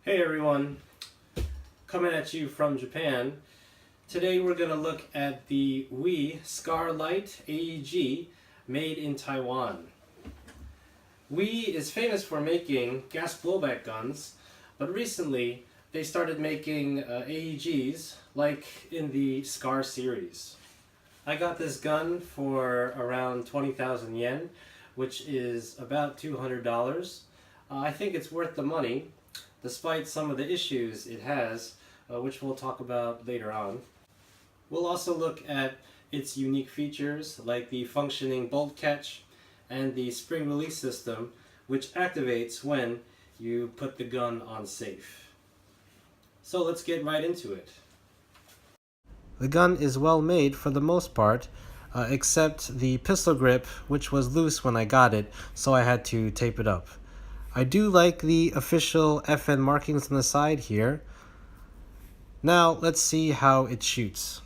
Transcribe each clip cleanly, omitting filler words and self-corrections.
Hey everyone, coming at you from Japan. Today we're going to look at the SCAR-Light Aeg made in Taiwan. Is famous for making gas blowback guns, but recently they started making Aegs like in the SCAR series. I got this gun for around 20,000 yen, which is about $200. I think it's worth the money, despite some of the issues it has, which we'll talk about later on. We'll also look at its unique features, like the functioning bolt catch and the spring release system, which activates when you put the gun on safe. So let's get right into it. The gun is well made for the most part, except the pistol grip, which was loose when I got it, so I had to tape it up. I do like the official FN markings on the side here. Now let's see how it shoots.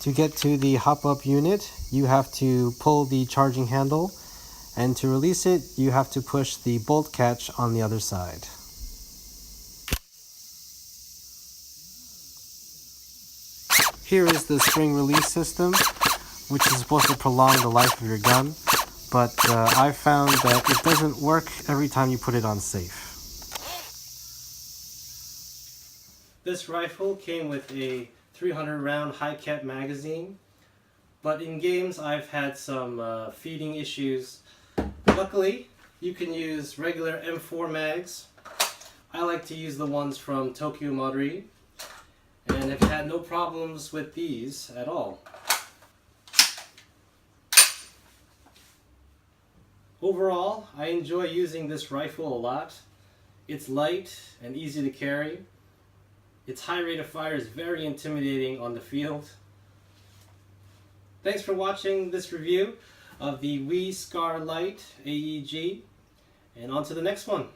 To get to the hop-up unit, you have to pull the charging handle, and to release it, you have to push the bolt catch on the other side. Here is the spring release system, which is supposed to prolong the life of your gun, but I found that it doesn't work every time you put it on safe. This rifle came with a 300 round high-cap magazine, but in games I've had some feeding issues. Luckily, you can use regular M4 mags. I like to use the ones from Tokyo Marui, and have had no problems with these at all. Overall, I enjoy using this rifle a lot. It's light and easy to carry. Its high rate of fire is very intimidating on the field. Thanks for watching this review of the SCAR-Light Aeg, and on to the next one.